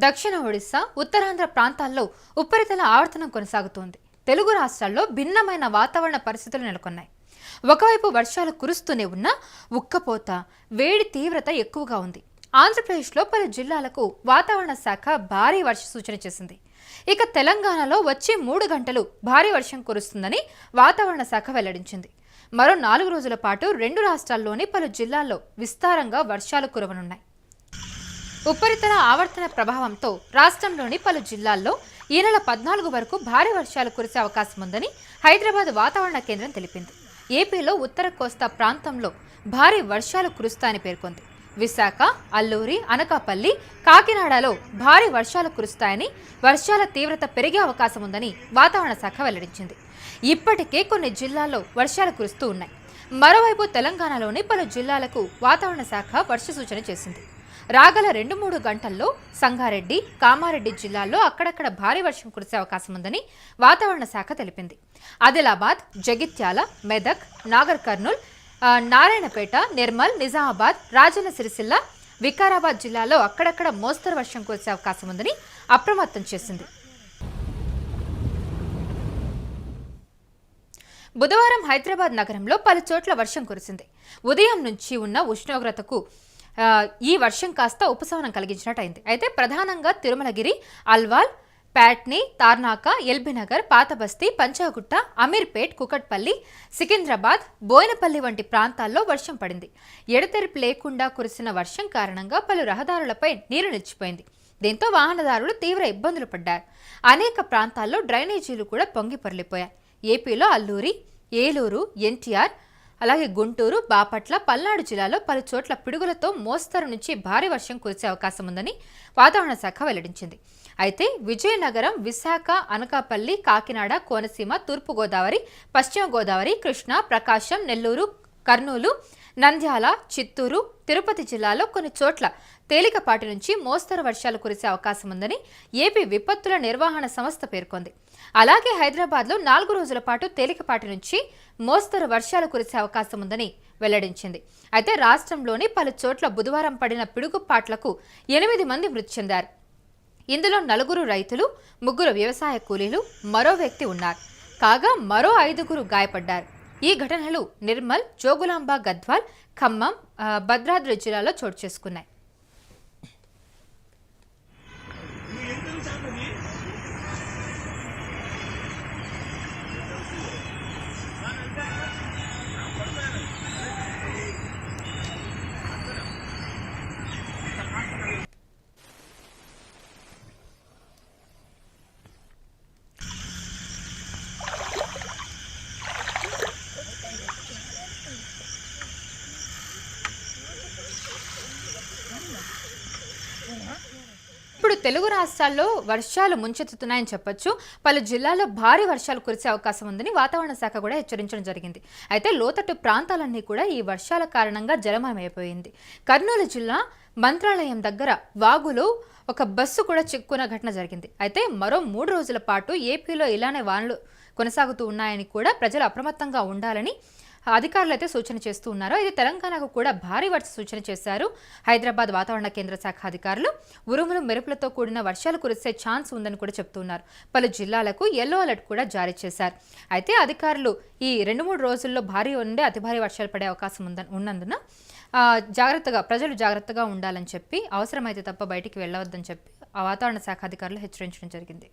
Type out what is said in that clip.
దక్షిణ ఒడిశా, ఉత్తరాంధ్ర ప్రాంతాల్లో ఉపరితల ఆవర్తనం కొనసాగుతోంది. తెలుగు రాష్ట్రాల్లో భిన్నమైన వాతావరణ పరిస్థితులు నెలకొన్నాయి. ఒకవైపు వర్షాలు కురుస్తూనే ఉన్నా ఉక్కపోత, వేడి తీవ్రత ఎక్కువగా ఉంది. ఆంధ్రప్రదేశ్లో పలు జిల్లాలకు వాతావరణ శాఖ భారీ వర్ష సూచన చేసింది. ఇక తెలంగాణలో వచ్చే 3 గంటలు భారీ వర్షం కురుస్తుందని వాతావరణ శాఖ వెల్లడించింది. మరో 4 రోజుల పాటు 2 రాష్ట్రాల్లోని పలు జిల్లాల్లో విస్తారంగా వర్షాలు కురవనున్నాయి. ఉపరితల ఆవర్తన ప్రభావంతో రాష్ట్రంలోని పలు జిల్లాల్లో ఈ నెల 14 వరకు భారీ వర్షాలు కురిసే అవకాశం ఉందని హైదరాబాద్ వాతావరణ కేంద్రం తెలిపింది. ఏపీలో ఉత్తర కోస్తా ప్రాంతంలో భారీ వర్షాలు కురుస్తాయని పేర్కొంది. విశాఖ, అల్లూరి, అనకాపల్లి, కాకినాడలో భారీ వర్షాలు కురుస్తాయని, వర్షాల తీవ్రత పెరిగే అవకాశం ఉందని వాతావరణ శాఖ వెల్లడించింది. ఇప్పటికే కొన్ని జిల్లాల్లో వర్షాలు కురుస్తూ ఉన్నాయి. మరోవైపు తెలంగాణలోని పలు జిల్లాలకు వాతావరణ శాఖ వర్ష సూచన చేసింది. రాగల 2-3 గంటల్లో సంగారెడ్డి, కామారెడ్డి జిల్లాల్లో అక్కడక్కడ భారీ వర్షం కురిసే అవకాశం ఉందని వాతావరణ శాఖ తెలిపింది. ఆదిలాబాద్, జగిత్యాల, మెదక్, నాగర్ కర్నూల్, నారాయణపేట, నిర్మల్, నిజామాబాద్, రాజన్న సిరిసిల్ల, వికారాబాద్ జిల్లాలో అక్కడక్కడ మోస్తరు వర్షం కురిసే అవకాశం ఉందని అప్రమత్తం చేసింది. బుధవారం హైదరాబాద్ నగరంలో పలు చోట్ల వర్షం కురిసింది. ఉదయం నుంచి ఉన్న ఉష్ణోగ్రతకు ఈ వర్షం కాస్త ఉపశమనం కలిగించినట్టయింది. అయితే ప్రధానంగా తిరుమలగిరి, అల్వాల్, ప్యాట్నీ, తార్నాక, ఎల్బీనగర్, పాతబస్తీ, పంచాగుట్ట, అమీర్పేట్, కుకట్పల్లి, సికింద్రాబాద్, బోయినపల్లి వంటి ప్రాంతాల్లో వర్షం పడింది. ఎడతెరిపి లేకుండా కురిసిన వర్షం కారణంగా పలు రహదారులపై నీరు నిలిచిపోయింది. దీంతో వాహనదారులు తీవ్ర ఇబ్బందులు పడ్డారు. అనేక ప్రాంతాల్లో డ్రైనేజీలు కూడా పొంగి పొర్లిపోయాయి. ఏపీలో అల్లూరి, ఏలూరు, ఎన్టీఆర్, అలాగే గుంటూరు, బాపట్ల, పల్నాడు జిల్లాలో పలు చోట్ల పిడుగులతో మోస్తరు నుంచి భారీ వర్షం కురిసే అవకాశం ఉందని వాతావరణ శాఖ వెల్లడించింది. అయితే విజయనగరం, విశాఖ, అనకాపల్లి, కాకినాడ, కోనసీమ, తూర్పుగోదావరి, పశ్చిమ గోదావరి, కృష్ణా, ప్రకాశం, నెల్లూరు, కర్నూలు, నంద్యాల, చిత్తూరు, తిరుపతి జిల్లాలో కొన్ని చోట్ల తేలికపాటి నుంచి మోస్తరు వర్షాలు కురిసే అవకాశం ఉందని ఏపీ విపత్తుల నిర్వహణ సంస్థ పేర్కొంది. అలాగే హైదరాబాద్లో 4 రోజుల పాటు తేలికపాటి నుంచి మోస్తరు వర్షాలు కురిసే అవకాశం ఉందని వెల్లడించింది. అయితే రాష్ట్రంలోని పలు చోట్ల బుధవారం పడిన పిడుగుపాట్లకు 8 మంది మృతి చెందారు. ఇందులో 4 రైతులు, 3 వ్యవసాయ కూలీలు, మరో వ్యక్తి ఉన్నారు. కాగా మరో 5 గాయపడ్డారు. ఈ ఘటనలు నిర్మల్, జోగులాంబ, గద్వాల్, ఖమ్మం, భద్రాద్రి జిల్లాలో చోటు చేసుకున్నాయి. ఇప్పుడు తెలుగు రాష్ట్రాల్లో వర్షాలు ముంచెత్తుతున్నాయని చెప్పొచ్చు. పలు జిల్లాల్లో భారీ వర్షాలు కురిసే అవకాశం ఉందని వాతావరణ శాఖ కూడా హెచ్చరించడం జరిగింది. అయితే లోతట్టు ప్రాంతాలన్నీ కూడా ఈ వర్షాల కారణంగా జలమయమైపోయింది. కర్నూలు జిల్లా మంత్రాలయం దగ్గర వాగులో ఒక బస్సు కూడా చిక్కున్న ఘటన జరిగింది. అయితే మరో 3 రోజుల పాటు ఏపీలో ఇలానే వానలు కొనసాగుతూ ఉన్నాయని కూడా ప్రజలు అప్రమత్తంగా ఉండాలని అధికారులు అయితే సూచన చేస్తూ ఉన్నారు. అయితే తెలంగాణకు కూడా భారీ వర్ష సూచన చేశారు హైదరాబాద్ వాతావరణ కేంద్ర శాఖ అధికారులు. ఉరుములు, మెరుపులతో కూడిన వర్షాలు కురిసే ఛాన్స్ ఉందని కూడా చెప్తున్నారు. పలు జిల్లాలకు యెల్లో అలర్ట్ కూడా జారీ చేశారు. అయితే అధికారులు ఈ 2-3 రోజుల్లో భారీ నుండి అతి భారీ వర్షాలు పడే అవకాశం ఉన్నందున ప్రజలు జాగ్రత్తగా ఉండాలని చెప్పి, అవసరమైతే తప్ప బయటికి వెళ్ళవద్దని చెప్పి ఆ వాతావరణ శాఖ అధికారులు హెచ్చరించడం జరిగింది.